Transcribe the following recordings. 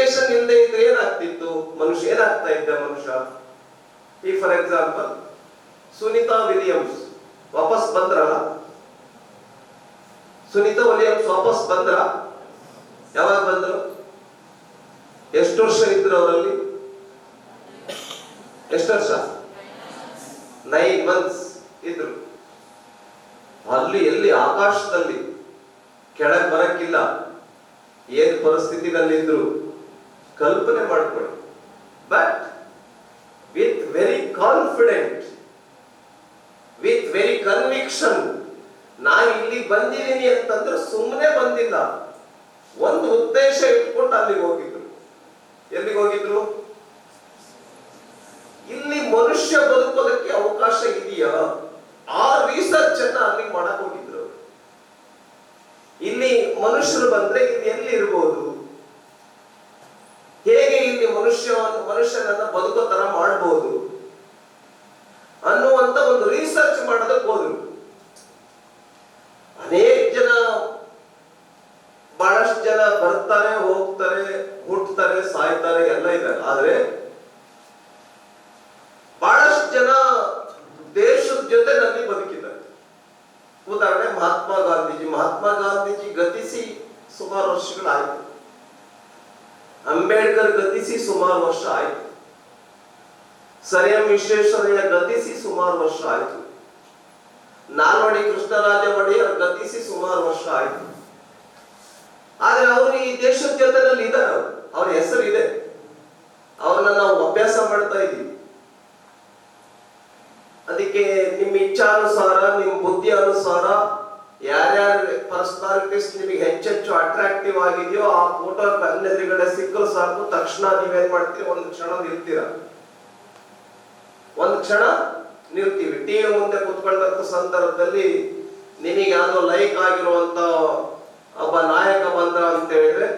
Education ಇಲ್ಲದೆ ಇದ್ರೆ ಏನಾಗ್ತಿತ್ತು, ಮನುಷ್ಯ ಏನಾಗ್ತಾ ಇದ್ದ ಮನುಷ್ಯ. ಈ ಫಾರ್ ಎಕ್ಸಾಂಪಲ್ ಸುನೀತಾ ವಿಲಿಯಮ್ಸ್ ವಾಪಸ್ ಬಂದ್ರಲ್ಲ, ಸುನೀತಾ ವಿಲಿಯಮ್ಸ್ ವಾಪಸ್ ಬಂದ್ರ? ಯಾವಾಗ ಬಂದ್ರು? ಎಷ್ಟು ವರ್ಷ ಇದ್ರು ಅವರಲ್ಲಿ? ಎಷ್ಟು ವರ್ಷ? 9 months ಇದ್ರು. ಅಲ್ಲಿ ಎಲ್ಲಿ ಆಕಾಶದಲ್ಲಿ ಕೆಳಗೆ ಬರಕ್ಕಿಲ್ಲ, ಏನ್ ಪರಿಸ್ಥಿತಿನಲ್ಲಿದ್ರು ಕಲ್ಪನೆ ಮಾಡ್ಕೊಳ್ಳಿ. But with very confident, with very conviction, ನಾನು ಇಲ್ಲಿ ಬಂದಿದ್ದೀನಿ ಅಂತಂದ್ರೆ ಸುಮ್ಮನೆ ಬಂದಿಲ್ಲ, ಒಂದು ಉದ್ದೇಶ ಇಟ್ಕೊಂಡು ಅಲ್ಲಿಗೆ ಹೋಗಿದ್ರು. ಎಲ್ಲಿಗೆ ಹೋಗಿದ್ರು? ಇಲ್ಲಿ ಮನುಷ್ಯ ಬದುಕೋದಕ್ಕೆ ಅವಕಾಶ ಇದೆಯಾ, ಆ ರಿಸರ್ಚ್ ಅನ್ನ ಅಲ್ಲಿಗೆ ಮಾಡಕ್ ಹೋಗಿದ್ರು. ಇಲ್ಲಿ ಮನುಷ್ಯರು ಬಂದ್ರೆ ಇಲ್ಲಿ ಎಲ್ಲಿ ಇರ್ಬೋದು, ಹೇಗೆ ಇಲ್ಲಿ ಮನುಷ್ಯನನ್ನ ಬದುಕೋ ತರ ಮಾಡಬಹುದು ಅನ್ನುವಂತ ಒಂದು ರಿಸರ್ಚ್ ಮಾಡೋದಕ್ಕೆ ಹೋದ್ರು. ಅನೇಕ ಜನ, ಬಹಳಷ್ಟು ಜನ ಬರ್ತಾರೆ, ಹೋಗ್ತಾರೆ, ಹುಟ್ಟುತ್ತಾರೆ, ಸಾಯ್ತಾರೆ, ಎಲ್ಲ ಇದ್ದಾರೆ. ಆದ್ರೆ ಬಹಳಷ್ಟು ಜನ ದೇಶದ ಜೊತೆನಲ್ಲಿ ಬದುಕಿದ್ದಾರೆ. ಉದಾಹರಣೆ ಮಹಾತ್ಮ ಗಾಂಧೀಜಿ ಗತಿಸಿ ಸುಮಾರು ವರ್ಷಗಳಾಯ್ತು. ಅಂಬೇಡ್ಕರ್ ಗತಿಸಿ ಸುಮಾರು ವರ್ಷ ಆಯ್ತು. ಸರ್ ಎಂ ವಿಶ್ವೇಶ್ವರಯ್ಯ ಗತಿಸಿ ಸುಮಾರು ವರ್ಷ ಆಯ್ತು. ನಾಲ್ವಡಿ ಕೃಷ್ಣರಾಜ ಒಡೆಯರ್ ಗತಿಸಿ ಸುಮಾರು ವರ್ಷ ಆಯ್ತು. ಆದ್ರೆ ಅವರು ಈ ದೇಶದ ಜೊತೆನಲ್ಲಿ ಇದ್ದಾರೆ, ಅವ್ರ ಹೆಸರು ಇದೆ, ಅವ್ರನ್ನ ನಾವು ಅಭ್ಯಾಸ ಮಾಡ್ತಾ ಇದ್ದೀವಿ. ಅದಕ್ಕೆ ನಿಮ್ಮ ಇಚ್ಛಾನುಸಾರ, ನಿಮ್ಮ ಬುದ್ಧಿ ಅನುಸಾರ ಯಾರ್ಯಾರ ಪರ್ಸನಾಲಿಟೀಸ್ ನಿಮಗೆ ಹೆಚ್ಚೆಚ್ಚು ಅಟ್ರಾಕ್ಟಿವ್ ಆಗಿದೆಯೋ ಆ ಫೋಟೋ ಕಣ್ಣೆದುರುಗಡೆ ಸಿಕ್ಕರು ಸಾಕು, ತಕ್ಷಣ ನೀವೇನ್ ಮಾಡ್ತೀರಿ, ಒಂದು ಕ್ಷಣ ನಿಲ್ತೀರ. ಒಂದು ಕ್ಷಣ ನಿಲ್ತೀವಿ. ಟಿವಿ ಮುಂದೆ ಕುತ್ಕೊಂಡಂತ ಸಂದರ್ಭದಲ್ಲಿ ನಿಮಗೆ ಯಾವ್ದೋ ಲೈಕ್ ಆಗಿರುವಂತ ಒಬ್ಬ ನಾಯಕ ಬಂದ್ರ ಅಂತ ಹೇಳಿದ್ರೆ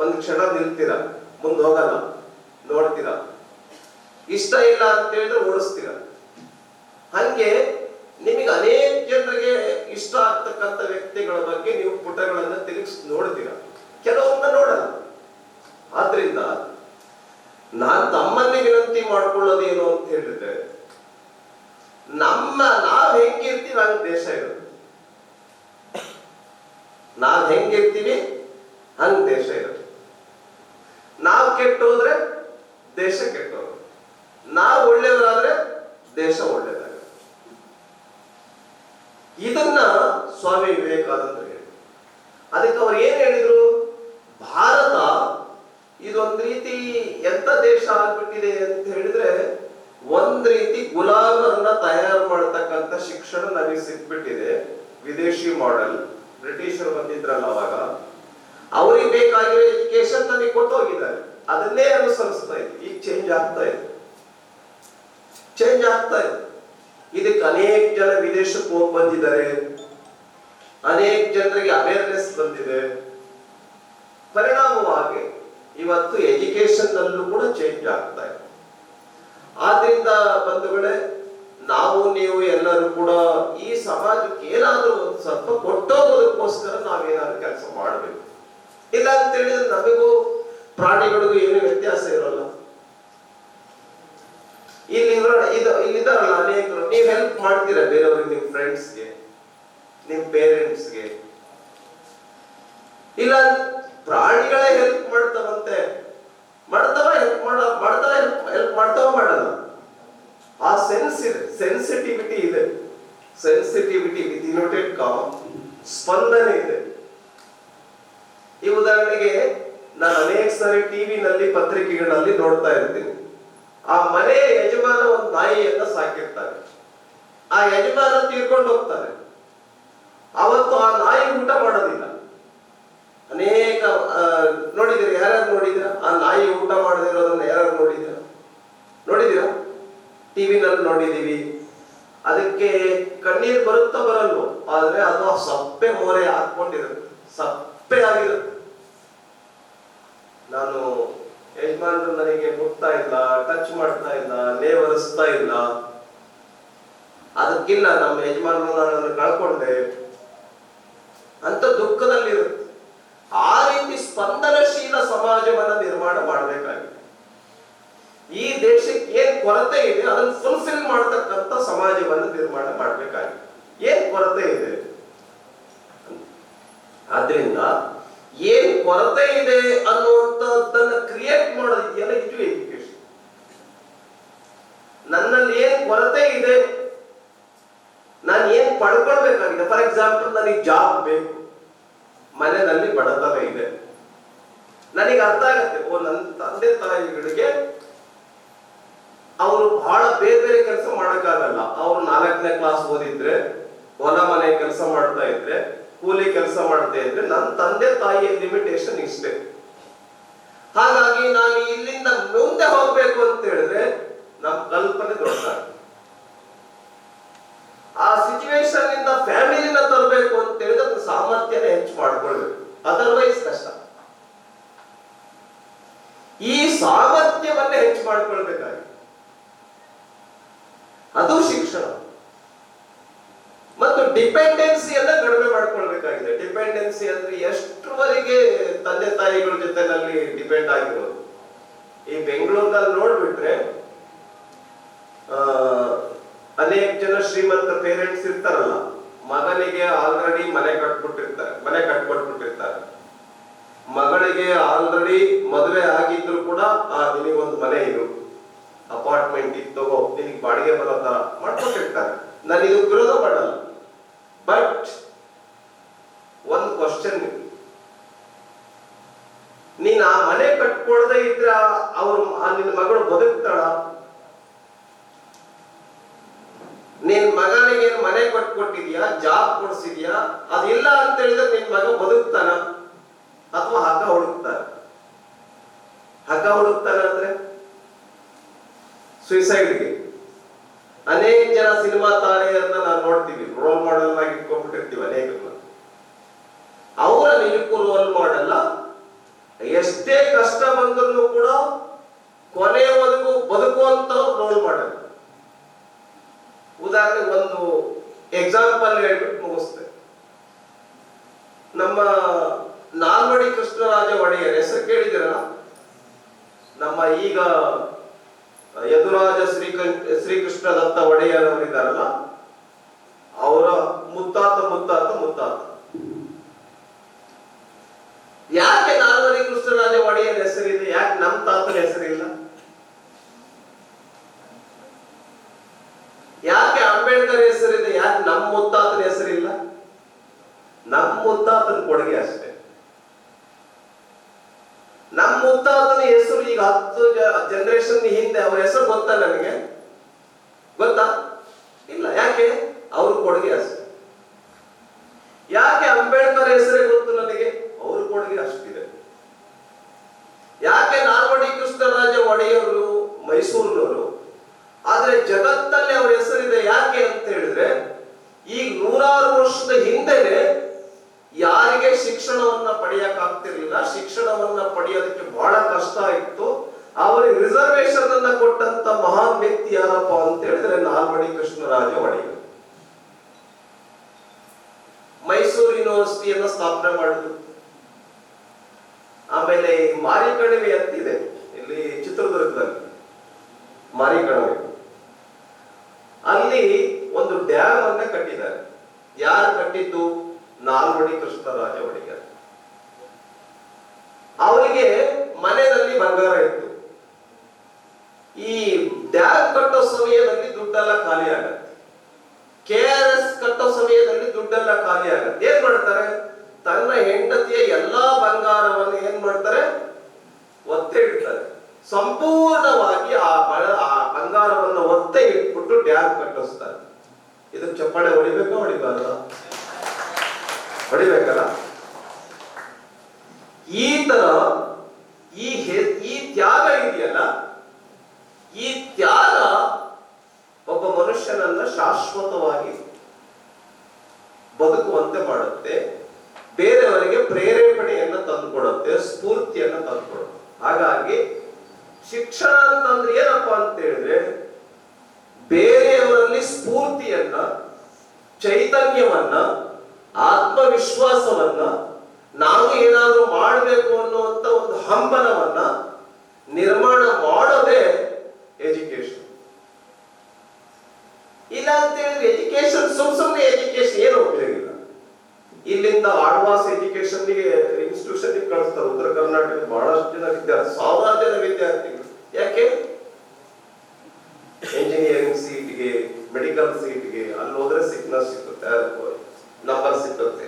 ಒಂದು ಕ್ಷಣ ನಿಲ್ತೀರ, ಮುಂದೆ ಹೋಗಲ್ಲ, ನೋಡ್ತೀರ. ಇಷ್ಟ ಇಲ್ಲ ಅಂತ ಹೇಳಿದ್ರೆ ಓಡಿಸ್ತೀರ. ಹಂಗೆ ನಿಮಗೆ ಅನೇಕ ಜನರಿಗೆ ಇಷ್ಟ ಆಗ್ತಕ್ಕಂಥ ವ್ಯಕ್ತಿಗಳ ಬಗ್ಗೆ ನೀವು ಪುಟಗಳನ್ನ ತಿರುಗಿಸಿ ನೋಡ್ತೀರ, ಕೆಲವೊಂದ ನೋಡಲ್ಲ. ಆದ್ರಿಂದ ನಾನ್ ತಮ್ಮಲ್ಲಿ ವಿನಂತಿ ಮಾಡ್ಕೊಳ್ಳೋದೇನು ಅಂತ ಹೇಳಿದ್ರೆ, ನಾವ್ ಹೆಂಗಿರ್ತೀವಿ ಹಂಗ ದೇಶ ಇರೋದು. ನಾವ್ ಹೆಂಗಿರ್ತೀವಿ ಹಂಗ ದೇಶ ಇರೋದು. ನಾವ್ ಕೆಟ್ಟೋದ್ರೆ ದೇಶ ಕೆಟ್ಟೋದು, ನಾವ್ ಒಳ್ಳೆಯವರಾದ್ರೆ ದೇಶ ಒಳ್ಳೆಯದಾಗ. ಇದನ್ನ ಸ್ವಾಮಿ ವಿವೇಕಾನಂದರು ಹೇಳಿದ್ರು. ಅದಕ್ಕೆ ಅವ್ರು ಏನ್ ಹೇಳಿದ್ರು, ಭಾರತ ಇದೊಂದ್ ರೀತಿ ಎಂತ ದೇಶ ಆಗ್ಬಿಟ್ಟಿದೆ ಅಂತ ಹೇಳಿದ್ರೆ, ಒಂದ್ ರೀತಿ ಗುಲಾಮರನ್ನ ತಯಾರು ಮಾಡತಕ್ಕಂತ ಶಿಕ್ಷಣ ನಮಗೆ ಸಿಕ್ಬಿಟ್ಟಿದೆ. ವಿದೇಶಿ ಮಾಡೆಲ್, ಬ್ರಿಟಿಷರು ಬಂದಿದ್ರಲ್ಲ ಅವಾಗ, ಅವ್ರಿಗೆ ಬೇಕಾಗಿರೋ ಎಜುಕೇಶನ್ ನಮಗೆ ಕೊಟ್ಟು ಹೋಗಿದ್ದಾರೆ, ಅದನ್ನೇ ಅನುಸರಿಸ್ತಾ ಇದೆ. ಈಗ ಚೇಂಜ್ ಆಗ್ತಾ ಇದೆ. ಇದಕ್ಕೆ ಅನೇಕ ಜನ ವಿದೇಶಕ್ಕೆ ಹೋಗಿ ಬಂದಿದ್ದಾರೆ, ಅನೇಕ ಜನರಿಗೆ ಅವೇರ್ನೆಸ್ ಬಂದಿದೆ. ಪರಿಣಾಮವಾಗಿ ಇವತ್ತು ಎಜುಕೇಶನ್ ನಲ್ಲೂ ಕೂಡ ಚೇಂಜ್ ಆಗ್ತಾ ಇದೆ. ಆದ್ರಿಂದ ಬಂಧುಗಳೇ, ನಾವು ನೀವು ಎಲ್ಲರೂ ಕೂಡ ಈ ಸಮಾಜಕ್ಕೆ ಏನಾದ್ರೂ ಒಂದು ಸ್ವಲ್ಪ ಕೊಟ್ಟೋಗೋದಕ್ಕೋಸ್ಕರ ನಾವೇನಾದ್ರೂ ಕೆಲಸ ಮಾಡಬೇಕು. ಇಲ್ಲ ಅಂತ ಹೇಳಿದ್ರೆ ನಮಗೂ ಪ್ರಾಣಿಗಳಿಗೂ ಏನು ವ್ಯತ್ಯಾಸ ಇರೋಲ್ಲ. ಇಲ್ಲಿದ್ದಾರಲ್ಲ ಅನೇಕರು, ನೀವು ಹೆಲ್ಪ್ ಮಾಡ್ತೀರಾ ಬೇರೆಯವ್ರಿಗೆ, ನಿಮ್ ಫ್ರೆಂಡ್ಸ್ಗೆ, ನಿಮ್ ಪೇರೆಂಟ್ಸ್ಗೆ. ಇಲ್ಲ ಪ್ರಾಣಿಗಳೇ ಹೆಲ್ಪ್ ಮಾಡ್ತಾವಂತೆ, ಹೆಲ್ಪ್ ಮಾಡಲ್ಲ. ಆ ಸೆನ್ಸ್ ಇದೆ, ಸೆನ್ಸಿಟಿವಿಟಿ ಇದೆ, ಸೆನ್ಸಿಟಿವಿಟಿ ವಿತ್ ಯುನೈಟೆಡ್ ಕಾಮ್, ಸ್ಪಂದನೆ ಇದೆ. ಈ ಉದಾಹರಣೆಗೆ ನಾನು ಅನೇಕ ಸಾರಿ ಟಿವಿನಲ್ಲಿ, ಪತ್ರಿಕೆಗಳಲ್ಲಿ ನೋಡ್ತಾ ಇರ್ತೀನಿ. ಆ ಮನೆ ಯಜಮಾನ ಒಂದು ನಾಯಿಯನ್ನ ಸಾಕಿರ್ತಾರೆ. ಆ ಯಜಮಾನ ತೀರ್ಕೊಂಡು ಹೋಗ್ತಾರೆ. ಅವತ್ತು ಆ ನಾಯಿ ಊಟ ಮಾಡೋದಿಲ್ಲ. ಅನೇಕ ನೋಡಿದಿರ, ಯಾರ್ಯಾರು ನೋಡಿದಿರ? ಆ ನಾಯಿ ಊಟ ಮಾಡದಿರೋದನ್ನ ಯಾರು ನೋಡಿದಿರ? ಟಿವಿನಲ್ಲಿ ನೋಡಿದೀವಿ. ಅದಕ್ಕೆ ಕಣ್ಣೀರು ಬರುತ್ತಾ ಬರಲ್ವೋ, ಆದ್ರೆ ಅದು ಸಪ್ಪೆ ಮೋರೆ ಹಾಕೊಂಡಿರುತ್ತೆ, ಸಪ್ಪೆ ಆಗಿರುತ್ತೆ. ನಾನು ಯಜಮಾನರು ನನಗೆ ಮುಟ್ತಾ ಇಲ್ಲ, ಟಚ್ ಮಾಡ್ತಾ ಇಲ್ಲ, ನೇವರಿಸ್ತಾ ಇಲ್ಲ, ಅದಕ್ಕಿಲ್ಲ ನಮ್ಮ ಯಜಮಾನರು ನಾನು ಕಳ್ಕೊಂಡೆ ಅಂತ ದುಃಖದಲ್ಲಿರುತ್ತೆ. ಆ ರೀತಿ ಸ್ಪಂದನಶೀಲ ಸಮಾಜ ಸಮಾಜವನ್ನ ನಿರ್ಮಾಣ ಮಾಡಬೇಕಾಗಿದೆ. ಈ ದೇಶಕ್ಕೆ ಏನ್ ಕೊರತೆ ಇದೆ ಅದನ್ನು ಫುಲ್ಫಿಲ್ ಮಾಡತಕ್ಕಂಥ ಸಮಾಜವನ್ನ ನಿರ್ಮಾಣ ಮಾಡಬೇಕಾಗಿದೆ. ಏನ್ ಕೊರತೆ ಇದೆ, ಆದ್ರಿಂದ ಏನ್ ಕೊರತೆ ಇದೆ ಅನ್ನುವಂಥದ್ದನ್ನ ಕ್ರಿಯೇಟ್ ಮಾಡೋದಿದೆಯಲ್ಲ, ಇದು ಎಜುಕೇಶನ್. ನನ್ನಲ್ಲಿ ಏನ್ ಕೊರತೆ ಇದೆ, ನಾನು ಏನ್ ಪಡ್ಕೊಳ್ಬೇಕಾಗಿದೆ. ಫಾರ್ ಎಕ್ಸಾಂಪಲ್, ನನಗೆ ಜಾಬ್ ಬೇಕು, ಮನೆಯಲ್ಲಿ ಬಡತನ ಇದೆ, ನನಗೆ ಅರ್ಥ ಆಗತ್ತೆ, ಓ ನನ್ನ ತಂದೆ ತಾಯಿಗಳಿಗೆ ಅವರು ಬಹಳ ಬೇರೆ ಬೇರೆ ಕೆಲಸ ಮಾಡಕ್ಕಾಗಲ್ಲ. ಅವರು 4ನೇ ಕ್ಲಾಸ್ ಓದಿದ್ರೆ, ಹೊಲ ಮನೆ ಕೆಲಸ ಮಾಡ್ತಾ ಇದ್ರೆ, ಕೂಲಿ ಕೆಲಸ ಮಾಡ್ತಾ ಇದ್ರೆ, ನನ್ನ ತಂದೆ ತಾಯಿಯ ಲಿಮಿಟೇಷನ್ ಇಷ್ಟೇ. ಹಾಗಾಗಿ ನಾನು ಇಲ್ಲಿಂದ ಮುಂದೆ ಹೋಗ್ಬೇಕು ಅಂತ ಹೇಳಿದ್ರೆ ನಮ್ಮ ಕಲ್ಪನೆ ದೊಡ್ಡದಾಗಿದೆ. ಆ ಸಿಚುವೇಶನ್ ಇಂದ ಫ್ಯಾಮಿಲಿನ ತರಬೇಕು ಅಂತ ಹೇಳಿದ್ರೆ ಅದು ಸಾಮರ್ಥ್ಯನ ಹೆಚ್ಚು ಮಾಡ್ಕೊಳ್ಬೇಕು, ಅದರ್ವೈಸ್ ಕಷ್ಟ. ಈ ಸಾಮರ್ಥ್ಯವನ್ನ ಹೆಚ್ಚು ಮಾಡ್ಕೊಳ್ಬೇಕಾಗಿದೆ, ಅದು ಶಿಕ್ಷಣ. ಮತ್ತು ಡಿಪೆಂಡೆನ್ಸಿಯನ್ನ ಕಡಿಮೆ ಮಾಡ್ಕೊಳ್ಬೇಕಾಗಿದೆ. ಡಿಪೆಂಡೆನ್ಸಿ ಅಂದ್ರೆ ಎಷ್ಟರವರೆಗೆ ತಂದೆ ತಾಯಿಗಳ ಜೊತೆನಲ್ಲಿ ಡಿಪೆಂಡ್ ಆಗಿರೋದು. ಈ ಬೆಂಗಳೂರಿನಲ್ಲಿ ನೋಡ್ಬಿಟ್ರೆ ಅನೇಕ ಜನ ಶ್ರೀಮಂತ ಪೇರೆಂಟ್ಸ್ ಇರ್ತಾರಲ್ಲ, ಮಗನಿಗೆ ಆಲ್ರೆಡಿ ಮನೆ ಕಟ್ಕೊಟ್ಬಿಟ್ಟಿರ್ತಾರೆ. ಮಗಳಿಗೆ ಆಲ್ರೆಡಿ ಮದುವೆ ಆಗಿದ್ರು ಕೂಡ ನಿನಗೊಂದು ಮನೆ ಇರು, ಅಪಾರ್ಟ್ಮೆಂಟ್ ಇತ್ತು, ನಿನಗೆ ಬಾಡಿಗೆ ಬರೋ ತರ ಮಾಡ್ಕೊಟ್ಟಿರ್ತಾರೆ. ನಾನು ಇದು ವಿರೋಧ ಮಾಡಲ್ಲ, ಬಟ್ ಒಂದು ಕ್ವಶನ್, ನೀನ್ ಆ ಮನೆ ಕಟ್ಕೊಳ್ದೆ ಇದ್ರ ನಿನ್ನ ಮಗಳು ಬದುಕ್ತಾಳ? ನಿನ್ ಮಗನಿಗೆ ಮನೆ ಕಟ್ಕೊಟ್ಟಿದ್ಯಾ, ಜಾಬ್ ಕೊಡ್ಸಿದ್ಯಾ? ಅದಿಲ್ಲ ಅಂತ ಹೇಳಿದ್ರೆ ನಿನ್ ಮಗ ಬದುಕ್ತಾನ ಅಥವಾ ಹಗ್ಗ ಹುಡುಕ್ತಾನ ಅಂದ್ರೆ ಸುಯಿಸೈಡ್ಗೆ ಅನೇಕ ಜನ ಸಿನಿಮಾ ತಾರೆಯನ್ನ ನಾವು ನೋಡ್ತೀವಿ, ರೋಲ್ ಮಾಡೆಲ್ ಆಗಿ ಇಟ್ಕೊಂಡ್ಬಿಟ್ಟಿರ್ತೀವಿ ಅನೇಕರನ್ನ. ಅವರ ನಿಜಕ್ಕೂ ರೋಲ್ ಮಾಡೆಲ್ಲ. ಎಷ್ಟೇ ಕಷ್ಟ ಬಂದರೂ ಕೂಡ ಕೊನೆಯವರೆಗೂ ಬದುಕುವಂತವ್ರು ರೋಲ್ ಮಾಡೆಲ್. ಉದಾಹರಣೆಗೆ ಒಂದು ಎಕ್ಸಾಂಪಲ್ ಹೇಳ್ಬಿಟ್ಟು ಮುಗಿಸ್ತೇನೆ. ನಮ್ಮ ನಾಲ್ವಡಿ ಕೃಷ್ಣರಾಜ ಒಡೆಯರ್ ಹೆಸರು ಕೇಳಿದಿರಲ್ಲ? ನಮ್ಮ ಈಗ ಯದುರಾಜ ಶ್ರೀಕೃಷ್ಣ ದತ್ತ ಒಡೆಯರ್ ಅವರಿದ್ದಾರಲ್ಲ, ಅವರ ಮುತ್ತಾತ. ಯಾಕೆ ನಾಲ್ವಡಿ ಕೃಷ್ಣರಾಜ ಒಡೆಯರ್ ಹೆಸರಿದೆ, ಯಾಕೆ ನಮ್ಮ ತಾತನ ಹೆಸರಿಲ್ಲ? ಯಾಕೆ ಅಂಬೇಡ್ಕರ್ ಹೆಸರಿದೆ, ಯಾಕೆ ನಮ್ಮ ಮುತ್ತಾತನ ಹೆಸರಿಲ್ಲ? ನಮ್ಮ ಮುತ್ತಾತನ ಕೊಡುಗೆ ಅಷ್ಟೇ. ನಮ್ಮ ಮುತ್ತಾತನ ಹೆಸರು ಈಗ 10 ಜನರೇಷನ್ ಹಿಂದೆ ಅವ್ರ ಹೆಸರು ಗೊತ್ತಾ ನನಗೆ? ಗೊತ್ತಾ? ಇಲ್ಲ. ಯಾಕೆ? ಅವ್ರ ಕೊಡುಗೆ ಅಷ್ಟೇ. ಯಾಕೆ ಅಂಬೇಡ್ಕರ್ ಹೆಸರೇ ಗೊತ್ತು ನನಗೆ? ಅವ್ರ ಕೊಡುಗೆ ಅಷ್ಟಿದೆ. ಯಾಕೆ ನಾಲ್ವಡಿ ಕೃಷ್ಣರಾಜ ಒಡೆಯರು ಮೈಸೂರಿನವರು, ಆದ್ರೆ ಜಗತ್ತಲ್ಲಿ ಅವ್ರ ಹೆಸರಿದೆ ಯಾಕೆ ಅಂತ ಹೇಳಿದ್ರೆ, ಈಗ 100 ವರ್ಷದ ಹಿಂದೆನೆ ಯಾರಿಗೆ ಶಿಕ್ಷಣವನ್ನ ಪಡೆಯಕ್ಕಾಗ್ತಿರ್ಲಿಲ್ಲ, ಶಿಕ್ಷಣವನ್ನ ಪಡೆಯೋದಕ್ಕೆ ಬಹಳ ಕಷ್ಟ ಇತ್ತು, ಅವರಿಗೆ ರಿಸರ್ವೇಶನ್ ಅನ್ನ ಕೊಟ್ಟಂತ ಮಹಾನ್ ವ್ಯಕ್ತಿ ಯಾರಪ್ಪ ಅಂತ ಹೇಳಿದ್ರೆ ನಾಲ್ವಡಿ ಕೃಷ್ಣರಾಜ ಒಡೆಯರ್. ಮೈಸೂರು ಯೂನಿವರ್ಸಿಟಿಯನ್ನ ಸ್ಥಾಪನೆ ಮಾಡಿದ್ರು. ಆಮೇಲೆ ಮಾರಿಕಣಿವೆ ಅಂತಿದೆ ಇಲ್ಲಿ ಚಿತ್ರದುರ್ಗದಲ್ಲಿ, ಮಾರಿಕಣಿವೆ, ಅಲ್ಲಿ ಒಂದು ಡ್ಯಾಮ್ ಅನ್ನ ಕಟ್ಟಿದ್ದಾರೆ. ಯಾರು ಕಟ್ಟಿದ್ದು? ನಾಲ್ವಡಿ ಕೃಷ್ಣರಾಜ ಒಡೆಯರ್. ಅವರಿಗೆ ಮನೆಯಲ್ಲಿ ಬಂಗಾರ ಇತ್ತು. ಈ ಡ್ಯಾಮ್ ಕಟ್ಟೋ ಸಮಯದಲ್ಲಿ ದುಡ್ಡೆಲ್ಲ ಖಾಲಿ ಆಗತ್ತೆ, KRS ಕಟ್ಟೋ ಸಮಯದಲ್ಲಿ ದುಡ್ಡೆಲ್ಲ ಖಾಲಿ ಆಗತ್ತೆ. ಏನ್ ಮಾಡ್ತಾರೆ? ತನ್ನ ಹೆಂಡತಿಯ ಎಲ್ಲಾ ಬಂಗಾರವನ್ನು ಏನ್ ಮಾಡ್ತಾರೆ? ಒತ್ತೆ ಇಡ್ತಾರೆ. ಸಂಪೂರ್ಣವಾಗಿ ಆ ಬಂಗಾರವನ್ನು ಒತ್ತೆ ಇಟ್ಬಿಟ್ಟು ಡ್ಯಾಮ್ ಕಟ್ಟಿಸ್ತಾರೆ. ಇದಕ್ಕೆ ಚಪ್ಪಾಳೆ ಹೊಡಿಬೇಕಾ ಹೊಡಿಬಾರ್ದ? ಹೊಡಿಬೇಕಲ್ಲ. ಈ ತರ ಈ ತ್ಯಾಗ ಇದೆಯಲ್ಲ, ಈ ತ್ಯಾಗ ಒಬ್ಬ ಮನುಷ್ಯನನ್ನ ಶಾಶ್ವತವಾಗಿ ಬದುಕುವಂತೆ ಮಾಡುತ್ತೆ, ಬೇರೆಯವರಿಗೆ ಪ್ರೇರೇಪಣೆಯನ್ನ ತಂದುಕೊಡುತ್ತೆ, ಸ್ಫೂರ್ತಿಯನ್ನ ತಂದುಕೊಡುತ್ತೆ. ಹಾಗಾಗಿ ಶಿಕ್ಷಣ ಅಂತಂದ್ರೆ ಏನಪ್ಪಾ ಅಂತ ಹೇಳಿದ್ರೆ, ಬೇರೆಯವರಲ್ಲಿ ಸ್ಫೂರ್ತಿಯನ್ನ, ಚೈತನ್ಯವನ್ನ, ಆತ್ಮವಿಶ್ವಾಸವನ್ನ ನಾವು ಏನಾದ್ರೂ ಮಾಡಬೇಕು ಅನ್ನುವಂತ ಒಂದು ಹಂಬಲವನ್ನ ನಿರ್ಮಾಣ ಮಾಡೋದೇ ಎಜುಕೇಶನ್. ಇಲ್ಲ ಅಂತ ಹೇಳಿದ್ರೆ ಎಜುಕೇಶನ್ ಸುಮ್ಮನೆ ಎಜುಕೇಶನ್ ಏನು ಉಪಯೋಗ ಇಲ್ಲ. ಇಲ್ಲಿಂದ ಆಳ್ವಾಸ್ ಎಜುಕೇಶನ್ಗೆ ಇನ್ಸ್ಟಿಟ್ಯೂಷನ್ ಕಳಿಸ್ತಾರೆ. ಉತ್ತರ ಕರ್ನಾಟಕದ ಬಹಳಷ್ಟು ಜನ ವಿದ್ಯಾರ್ಥಿ, ಸಾವಿರಾರು ಜನ ವಿದ್ಯಾರ್ಥಿಗಳು. ಯಾಕೆ? ಎಂಜಿನಿಯರಿಂಗ್ ಸೀಟ್ಗೆ, ಮೆಡಿಕಲ್ ಸೀಟ್ಗೆ ಅಲ್ಲಿ ಹೋದ್ರೆ ಸಿಕ್ನೆಸ್ ಸಿಗುತ್ತೆ, ನಂಬರ್ ಸಿಗುತ್ತೆ.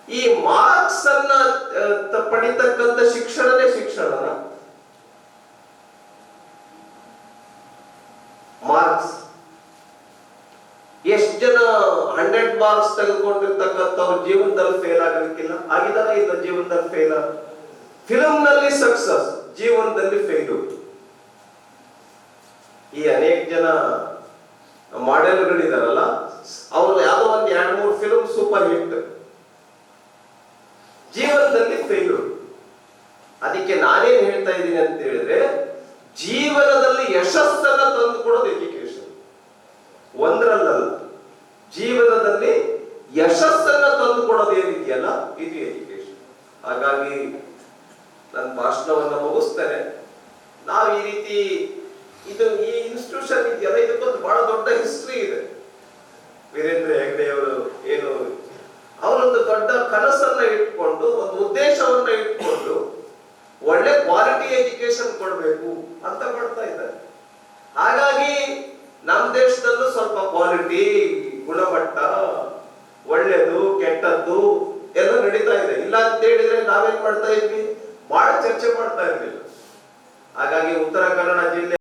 ಈ ಮಾರ್ಕ್ಸ್ ಅನ್ನ ಪಡಿತಕ್ಕಂಥ ಶಿಕ್ಷಣನೇ ಶಿಕ್ಷಣನ ಮಾರ್ಕ್ಸ್. ಎಷ್ಟು ಜನ 100 ಮಾರ್ಕ್ಸ್ ತೆಗೆದುಕೊಂಡಿರ್ತಕ್ಕಂಥವ್ರು ಜೀವನದಲ್ಲಿ ಫೇಲ್ ಆಗಲಿಕ್ಕಿಲ್ಲ? ಆಗಿದಾರ ಇಲ್ಲ ಜೀವನದಲ್ಲಿ ಫೇಲ್? ಫಿಲ್ಮ್ ನಲ್ಲಿ ಸಕ್ಸಸ್, ಜೀವನದಲ್ಲಿ ಫೇಲ್ಯೂರ್. ಈ ಅನೇಕ ಜನ ಮಾಡೆಲ್ಗಳಿದಾರಲ್ಲ, ಅವರು ಯಾವುದೋ ಒಂದು 2-3 ಫಿಲ್ಮ್ ಸೂಪರ್ ಹಿಟ್, ಜೀವನದಲ್ಲಿ ಫೇಲ್ಯೂರ್. ಅದಕ್ಕೆ ನಾನೇನ್ ಹೇಳ್ತಾ ಇದ್ದೀನಿ ಅಂತ ಹೇಳಿದ್ರೆ, ಜೀವನದಲ್ಲಿ ಯಶಸ್ಸನ್ನ ತಂದು ಕೊಡೋದು ಎಜುಕೇಶನ್. ಒಂದರಲ್ಲ, ಜೀವನದಲ್ಲಿ ಯಶಸ್ಸನ್ನ ತಂದು ಕೊಡೋದು ಏನಿದೆಯಲ್ಲ, ಇದು ಎಜುಕೇಶನ್. ಹಾಗಾಗಿ ನನ್ನ ಭಾಷಣವನ್ನ ಮುಗಿಸ್ತೇನೆ. ನಾವು ಈ ರೀತಿ ಈ ಇನ್ಸ್ಟಿಟ್ಯೂಷನ್ ಇದೆಯಲ್ಲ, ಇದಕ್ಕೊಂದು ಬಹಳ ದೊಡ್ಡ ಹಿಸ್ಟ್ರಿ ಇದೆ. ವೀರೇಂದ್ರ ಹೆಗ್ಡೆ ಅವರು ಏನು ಅವರೊಂದು ದೊಡ್ಡ ಕನಸನ್ನ ಇಟ್ಕೊಂಡು, ಒಂದು ಉದ್ದೇಶವನ್ನ ಇಟ್ಕೊಂಡು ಒಳ್ಳೆ ಕ್ವಾಲಿಟಿ ಎಜುಕೇಶನ್ ಕೊಡಬೇಕು ಅಂತ ಮಾಡ್ತಾ ಇದ್ದಾರೆ. ಹಾಗಾಗಿ ನಮ್ಮ ದೇಶದಲ್ಲೂ ಸ್ವಲ್ಪ ಕ್ವಾಲಿಟಿ, ಗುಣಮಟ್ಟ, ಒಳ್ಳೆದು ಕೆಟ್ಟದ್ದು ಎಲ್ಲ ನಡೀತಾ ಇದೆ. ಇಲ್ಲ ಅಂತ ಹೇಳಿದ್ರೆ ನಾವೇನ್ ಮಾಡ್ತಾ ಇದ್ವಿ, ಬಹಳ ಚರ್ಚೆ ಮಾಡ್ತಾ ಇರ್ಲಿಲ್ಲ. ಹಾಗಾಗಿ ಉತ್ತರ ಕನ್ನಡ ಜಿಲ್ಲೆ